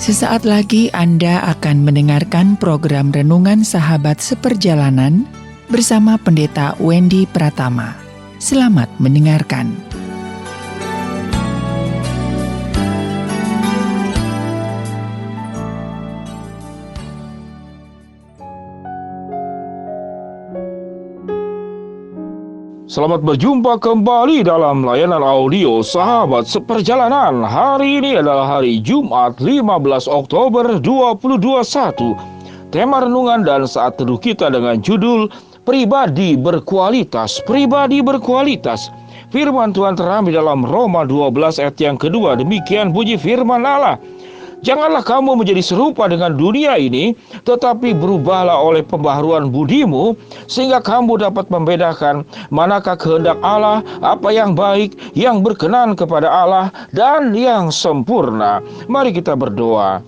Sesaat lagi Anda akan mendengarkan program Renungan Sahabat Seperjalanan bersama Pendeta Wendy Pratama. Selamat mendengarkan. Selamat berjumpa kembali dalam layanan audio Sahabat Seperjalanan. Hari ini adalah hari Jumat 15 Oktober 2021. Tema renungan dan saat teduh kita dengan judul Pribadi Berkualitas. Pribadi berkualitas. Firman Tuhan terambil dalam Roma 12 ayat yang kedua. Demikian bunyi firman Allah. Janganlah kamu menjadi serupa dengan dunia ini, tetapi berubahlah oleh pembaharuan budimu, sehingga kamu dapat membedakan manakah kehendak Allah, apa yang baik, yang berkenan kepada Allah, dan yang sempurna. Mari kita berdoa.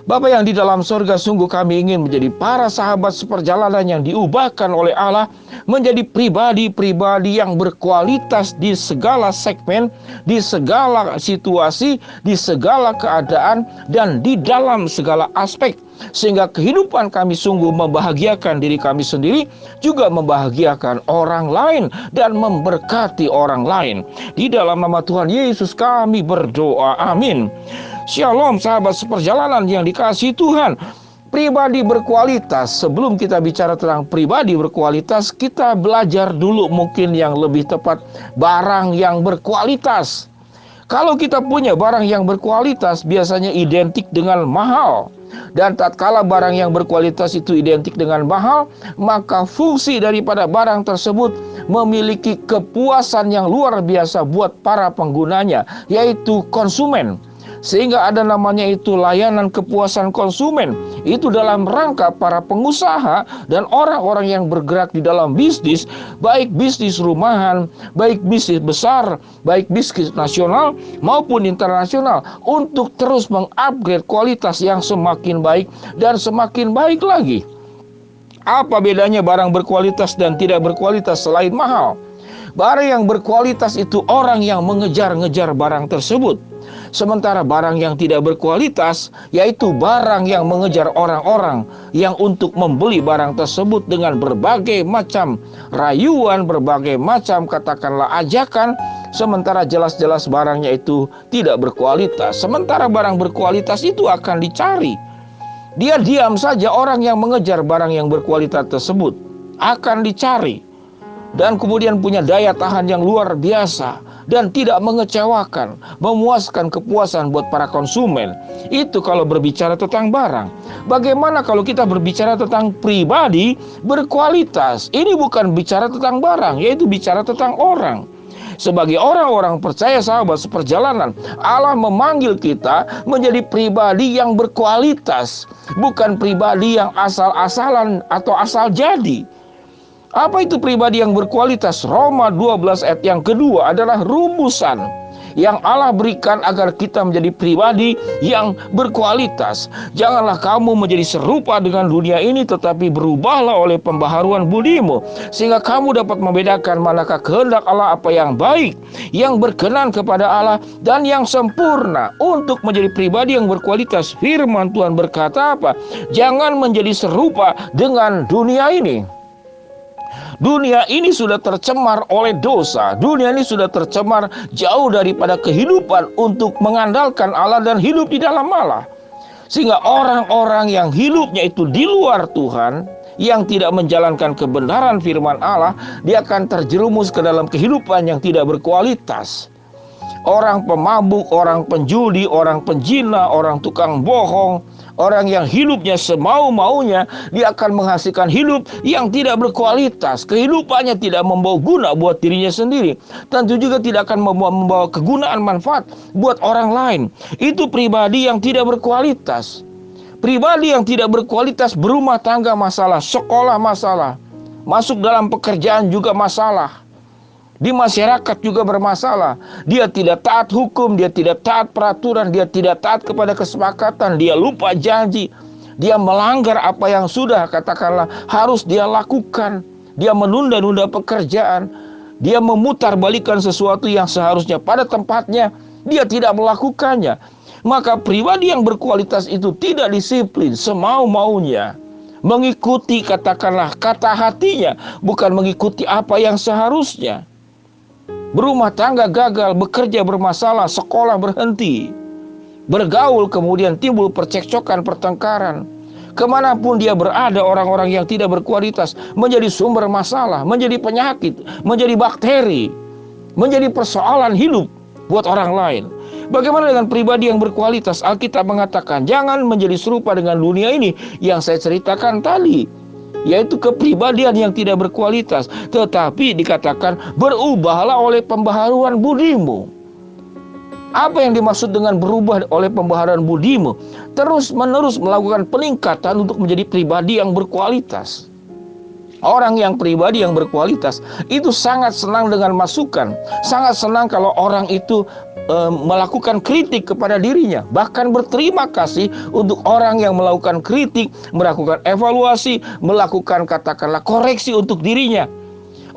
Bapa yang di dalam sorga, sungguh kami ingin menjadi para sahabat seperjalanan yang diubahkan oleh Allah menjadi pribadi-pribadi yang berkualitas di segala segmen, di segala situasi, di segala keadaan, dan di dalam segala aspek. Sehingga kehidupan kami sungguh membahagiakan diri kami sendiri, juga membahagiakan orang lain, dan memberkati orang lain. Di dalam nama Tuhan Yesus kami berdoa, amin. Shalom sahabat seperjalanan yang dikasihi Tuhan. Pribadi berkualitas. Sebelum kita bicara tentang pribadi berkualitas, kita belajar dulu mungkin yang lebih tepat barang yang berkualitas. Kalau kita punya barang yang berkualitas, biasanya identik dengan mahal. Dan tatkala barang yang berkualitas itu identik dengan mahal, maka fungsi daripada barang tersebut memiliki kepuasan yang luar biasa buat para penggunanya, yaitu konsumen. Sehingga ada namanya itu layanan kepuasan konsumen. Itu dalam rangka para pengusaha dan orang-orang yang bergerak di dalam bisnis, baik bisnis rumahan, baik bisnis besar, baik bisnis nasional maupun internasional, untuk terus mengupgrade kualitas yang semakin baik dan semakin baik lagi. Apa bedanya barang berkualitas dan tidak berkualitas selain mahal? Barang yang berkualitas itu orang yang mengejar-ngejar barang tersebut. Sementara barang yang tidak berkualitas, yaitu barang yang mengejar orang-orang yang untuk membeli barang tersebut dengan berbagai macam rayuan, berbagai macam katakanlah ajakan, sementara jelas-jelas barangnya itu tidak berkualitas. Sementara barang berkualitas itu akan dicari. Dia diam saja, orang yang mengejar barang yang berkualitas tersebut akan dicari. Dan kemudian punya daya tahan yang luar biasa dan tidak mengecewakan, memuaskan kepuasan buat para konsumen. Itu kalau berbicara tentang barang. Bagaimana kalau kita berbicara tentang pribadi berkualitas? Ini bukan bicara tentang barang, yaitu bicara tentang orang. Sebagai orang-orang percaya sahabat seperjalanan, Allah memanggil kita menjadi pribadi yang berkualitas, bukan pribadi yang asal-asalan atau asal jadi. Apa itu pribadi yang berkualitas? Roma 12 ayat yang kedua adalah rumusan yang Allah berikan agar kita menjadi pribadi yang berkualitas. Janganlah kamu menjadi serupa dengan dunia ini, tetapi berubahlah oleh pembaharuan budimu, sehingga kamu dapat membedakan manakah kehendak Allah, apa yang baik, yang berkenan kepada Allah, dan yang sempurna. Untuk menjadi pribadi yang berkualitas, firman Tuhan berkata apa? Jangan menjadi serupa dengan dunia ini. Dunia ini sudah tercemar oleh dosa. Dunia ini sudah tercemar jauh daripada kehidupan untuk mengandalkan Allah dan hidup di dalam Allah. Sehingga orang-orang yang hidupnya itu di luar Tuhan, yang tidak menjalankan kebenaran firman Allah, dia akan terjerumus ke dalam kehidupan yang tidak berkualitas. Orang pemabuk, orang penjudi, orang penjina, orang tukang bohong, orang yang hidupnya semau-maunya, dia akan menghasilkan hidup yang tidak berkualitas. Kehidupannya tidak membawa guna buat dirinya sendiri. Tentu juga tidak akan membawa kegunaan manfaat buat orang lain. Itu pribadi yang tidak berkualitas. Pribadi yang tidak berkualitas, berumah tangga masalah, sekolah masalah, masuk dalam pekerjaan juga masalah. Di masyarakat juga bermasalah. Dia tidak taat hukum, dia tidak taat peraturan, dia tidak taat kepada kesepakatan, dia lupa janji, dia melanggar apa yang sudah katakanlah harus dia lakukan. Dia menunda-nunda pekerjaan, dia memutarbalikkan sesuatu yang seharusnya pada tempatnya, dia tidak melakukannya. Maka pribadi yang berkualitas itu tidak disiplin semau-maunya, mengikuti katakanlah kata hatinya, bukan mengikuti apa yang seharusnya. Berumah tangga gagal, bekerja bermasalah, sekolah berhenti, bergaul kemudian timbul percekcokan, pertengkaran. Kemanapun dia berada, orang-orang yang tidak berkualitas menjadi sumber masalah, menjadi penyakit, menjadi bakteri, menjadi persoalan hidup buat orang lain. Bagaimana dengan pribadi yang berkualitas? Alkitab mengatakan jangan menjadi serupa dengan dunia ini yang saya ceritakan tadi, yaitu kepribadian yang tidak berkualitas. Tetapi dikatakan berubahlah oleh pembaharuan budimu. Apa yang dimaksud dengan berubah oleh pembaharuan budimu? Terus menerus melakukan peningkatan untuk menjadi pribadi yang berkualitas. Orang yang pribadi yang berkualitas itu sangat senang dengan masukan, sangat senang kalau orang itu melakukan kritik kepada dirinya, bahkan berterima kasih untuk orang yang melakukan kritik, melakukan evaluasi, melakukan katakanlah koreksi untuk dirinya.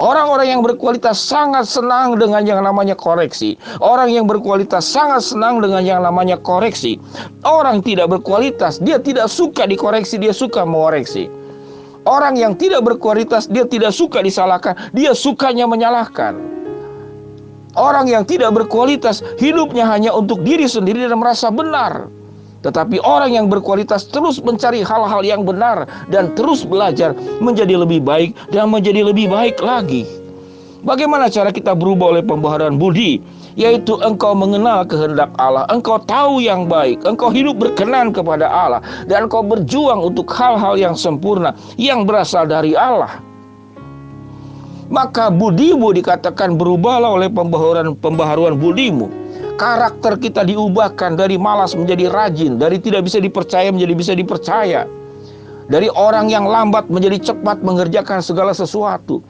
Orang-orang yang berkualitas sangat senang dengan yang namanya koreksi. Orang yang berkualitas sangat senang dengan yang namanya koreksi. Orang tidak berkualitas, dia tidak suka dikoreksi, dia suka mengoreksi. Orang yang tidak berkualitas, dia tidak suka disalahkan, dia sukanya menyalahkan. Orang yang tidak berkualitas, hidupnya hanya untuk diri sendiri dan merasa benar. Tetapi orang yang berkualitas terus mencari hal-hal yang benar dan terus belajar menjadi lebih baik dan menjadi lebih baik lagi. Bagaimana cara kita berubah oleh pembaharuan budi? Yaitu engkau mengenal kehendak Allah, engkau tahu yang baik, engkau hidup berkenan kepada Allah, dan engkau berjuang untuk hal-hal yang sempurna yang berasal dari Allah. Maka budimu dikatakan berubahlah oleh pembaharuan budimu. Karakter kita diubahkan dari malas menjadi rajin, dari tidak bisa dipercaya menjadi bisa dipercaya, dari orang yang lambat menjadi cepat mengerjakan segala sesuatu,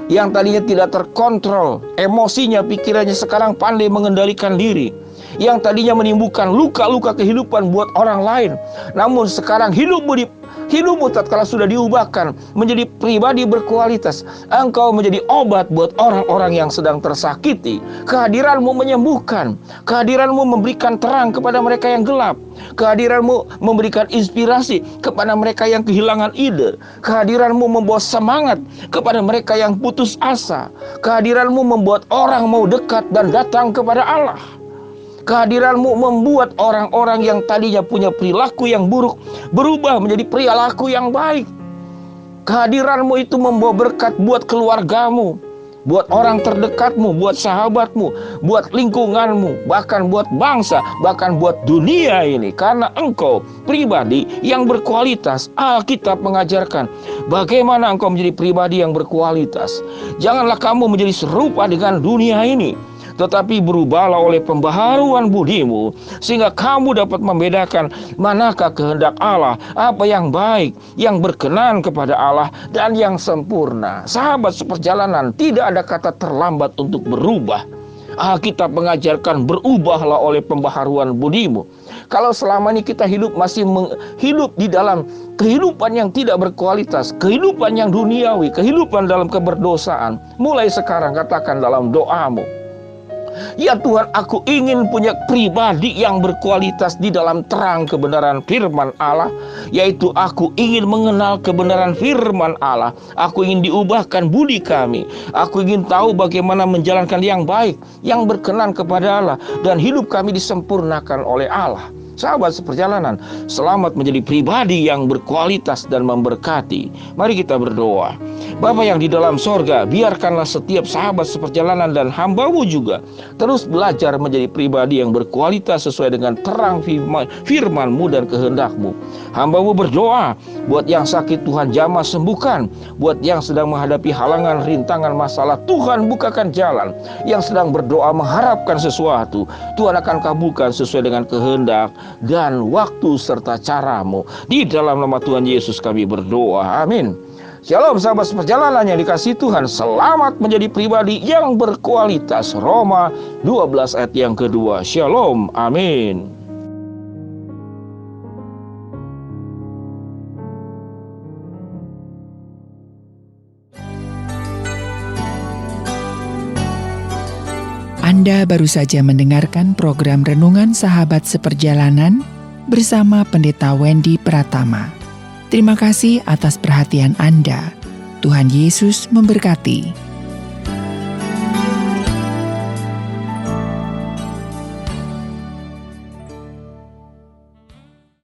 yang tadinya tidak terkontrol emosinya, pikirannya sekarang pandai mengendalikan diri, yang tadinya menimbulkan luka-luka kehidupan buat orang lain, namun sekarang hidupmu tatkala sudah diubahkan menjadi pribadi berkualitas, engkau menjadi obat buat orang-orang yang sedang tersakiti. Kehadiranmu menyembuhkan, kehadiranmu memberikan terang kepada mereka yang gelap, kehadiranmu memberikan inspirasi kepada mereka yang kehilangan ide, kehadiranmu membawa semangat kepada mereka yang putus asa, kehadiranmu membuat orang mau dekat dan datang kepada Allah. Kehadiranmu membuat orang-orang yang tadinya punya perilaku yang buruk berubah menjadi perilaku yang baik. Kehadiranmu itu membawa berkat buat keluargamu, buat orang terdekatmu, buat sahabatmu, buat lingkunganmu, bahkan buat bangsa, bahkan buat dunia ini. Karena engkau pribadi yang berkualitas. Alkitab mengajarkan bagaimana engkau menjadi pribadi yang berkualitas. Janganlah kamu menjadi serupa dengan dunia ini, tetapi berubahlah oleh pembaharuan budimu, sehingga kamu dapat membedakan manakah kehendak Allah, apa yang baik, yang berkenan kepada Allah, dan yang sempurna. Sahabat seperjalanan, tidak ada kata terlambat untuk berubah. Alkitab mengajarkan berubahlah oleh pembaharuan budimu. Kalau selama ini kita masih hidup di dalam kehidupan yang tidak berkualitas, kehidupan yang duniawi, kehidupan dalam keberdosaan, mulai sekarang katakan dalam doamu, ya Tuhan, aku ingin punya pribadi yang berkualitas di dalam terang kebenaran firman Allah, yaitu aku ingin mengenal kebenaran firman Allah. Aku ingin diubahkan budi kami. Aku ingin tahu bagaimana menjalankan yang baik, yang berkenan kepada Allah, dan hidup kami disempurnakan oleh Allah. Sahabat seperjalanan, selamat menjadi pribadi yang berkualitas dan memberkati. Mari kita berdoa. Bapa yang di dalam sorga, biarkanlah setiap sahabat seperjalanan dan hamba-Mu juga terus belajar menjadi pribadi yang berkualitas sesuai dengan terang firman-Mu dan kehendak-Mu. Hamba-Mu berdoa buat yang sakit, Tuhan jamah sembuhkan. Buat yang sedang menghadapi halangan, rintangan, masalah, Tuhan bukakan jalan. Yang sedang berdoa mengharapkan sesuatu, Tuhan akan kabulkan sesuai dengan kehendak dan waktu serta cara-Mu. Di dalam nama Tuhan Yesus kami berdoa, amin. Shalom sahabat seperjalanan yang dikasihi Tuhan, selamat menjadi pribadi yang berkualitas. Roma 12 ayat yang kedua. Shalom, amin. Anda baru saja mendengarkan program Renungan Sahabat Seperjalanan bersama Pendeta Wendy Pratama. Terima kasih atas perhatian Anda. Tuhan Yesus memberkati.